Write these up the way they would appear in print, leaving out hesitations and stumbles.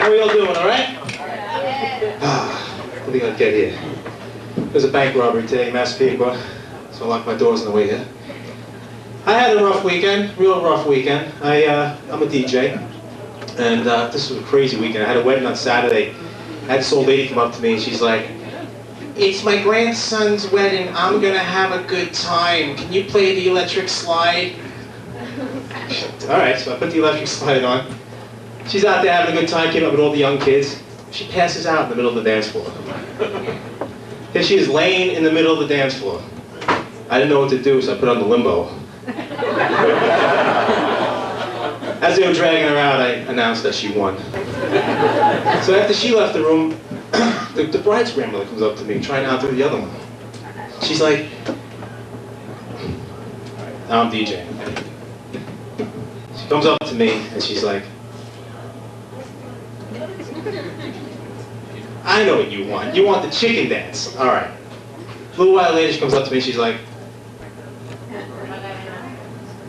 How are y'all doing, all right? What do you gotta get here? There's a bank robbery today, mass paper, so I locked my doors on the way here. I had a rough weekend, real rough weekend. I'm a DJ, and this was a crazy weekend. I had a wedding on Saturday. I had this old lady come up to me, and she's like, "It's my grandson's wedding. I'm gonna have a good time. Can you play the electric slide?" All right, so I put the electric slide on. She's out there having a good time, came up with all the young kids. She passes out in the middle of the dance floor. Here she is laying in the middle of the dance floor. I didn't know what to do, so I put on the limbo. As they were dragging her out, I announced that she won. So after she left the room, the bride's grandmother comes up to me, trying to outdo the other one. She's like, now I'm DJing. She comes up to me and she's like, "I know what you want. You want the chicken dance. All right." A little while later, she comes up to me and she's like,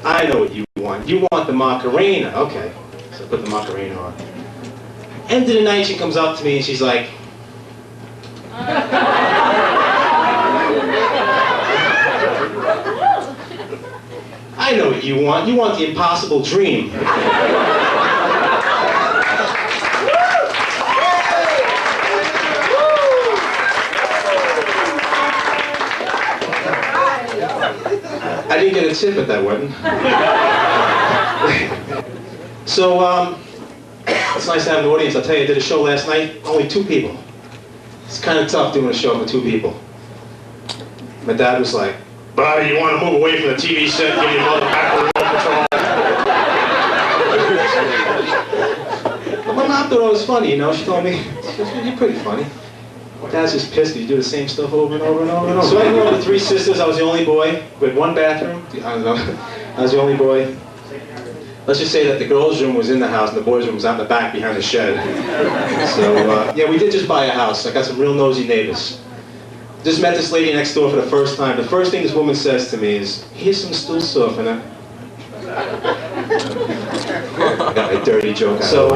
"I know what you want. You want the Macarena." Okay. So I put the Macarena on. End of the night, she comes up to me and she's like, "I know what you want. You want the Impossible Dream." I didn't get a tip at that wedding. So, it's nice to have an audience. I'll tell you, I did a show last night, only 2 people. It's kind of tough doing a show for 2 people. My dad was like, "Buddy, you want to move away from the TV set and give your mother back the remote control?" But my mom thought I was funny, you know. She told me, "You're pretty funny." Dad's just pissed that you do the same stuff over and over and over and over. So I grew up with 3 sisters. I was the only boy. We had 1 bathroom. I don't know. I was the only boy. Let's just say that the girls' room was in the house and the boys' room was out in the back behind the shed. So, yeah, we did just buy a house. I got some real nosy neighbors. Just met this lady next door for the first time. The first thing this woman says to me is, "Here's some stool softener." I got a dirty joke. So,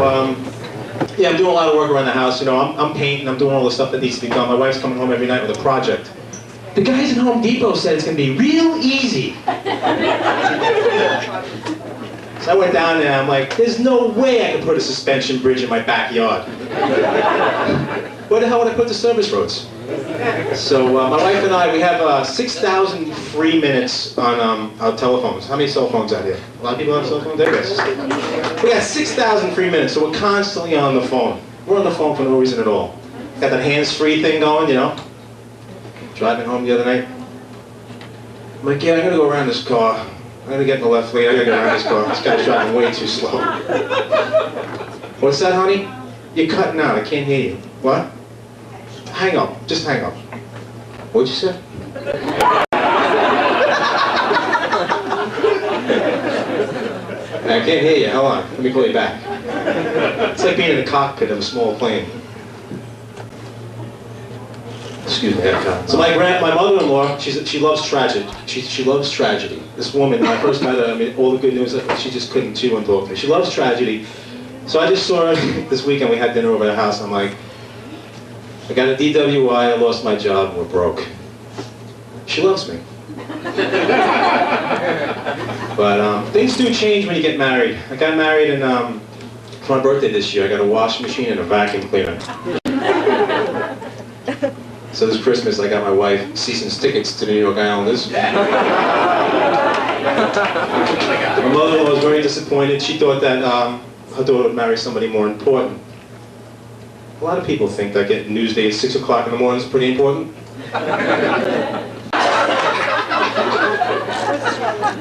yeah, I'm doing a lot of work around the house. You know, I'm painting, I'm doing all the stuff that needs to be done. My wife's coming home every night with a project. The guys at Home Depot said it's going to be real easy. So I went down there, I'm like, there's no way I can put a suspension bridge in my backyard. Where the hell would I put the service roads? So my wife and I, we have 6,000 free minutes on our telephones. How many cell phones out here? A lot of people have cell phones? There it is. We got 6,000 free minutes, so we're constantly on the phone. We're on the phone for no reason at all. Got that hands-free thing going, you know? Driving home the other night. I'm like, yeah, I'm gonna go around this car. I'm gonna get in the left lane, I gotta go around this car. This guy's driving way too slow. What's that, honey? You're cutting out, I can't hear you. What? Hang up, just hang up. What'd you say? I can't hear you, hold on, let me call you back. It's like being in the cockpit of a small plane. Excuse me, so my mother-in-law, she loves tragedy. She loves tragedy. This woman, when I first met her, I mean, all the good news, she just couldn't chew and talk to me. She loves tragedy. So I just saw her this weekend, we had dinner over at the house, and I'm like, I got a DWI, I lost my job, and we're broke. She loves me. But things do change when you get married. I got married and for my birthday this year, I got a washing machine and a vacuum cleaner. So this Christmas, I got my wife season's tickets to the New York Islanders. My mother-in-law was very disappointed. She thought that her daughter would marry somebody more important. A lot of people think that getting Newsday at 6 o'clock in the morning is pretty important.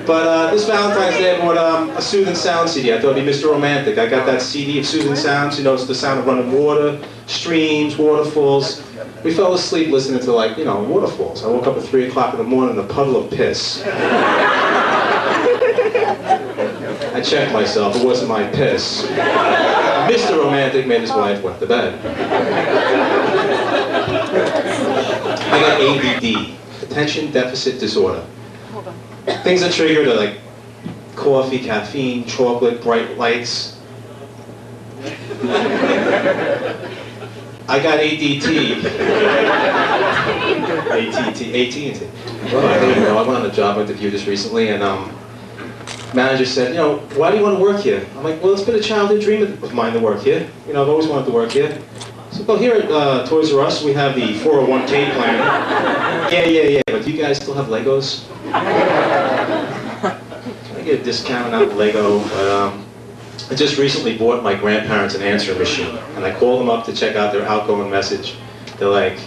But this Valentine's Day, I bought a Soothing Sound CD. I thought it'd be Mr. Romantic. I got that CD of Soothing Sounds. You know, it's the sound of running water, streams, waterfalls. We fell asleep listening to, like, you know, waterfalls. I woke up at 3 o'clock in the morning in a puddle of piss. I checked myself. It wasn't my piss. Mr. Romantic made his wife wet to bed. I got ADD, Attention Deficit Disorder. Things that triggered are like coffee, caffeine, chocolate, bright lights. I got ADT. AT&T. Well, I went on a job interview just recently, and manager said, why do you want to work here? I'm like, well, it's been a childhood dream of mine to work here. I've always wanted to work here. So, well, here at Toys R Us, we have the 401k plan. Yeah, but do you guys still have Legos? Can I get a discount on Lego? But, I just recently bought my grandparents an answering machine, and I called them up to check out their outgoing message. They're like,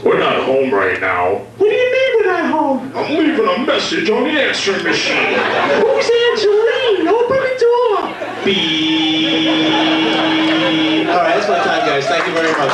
"We're not home right now." "What do you mean we're not home?" "I'm leaving a message on the answering machine." "Who's answering? Open the door." Beep. All right, that's my time, guys. Thank you very much.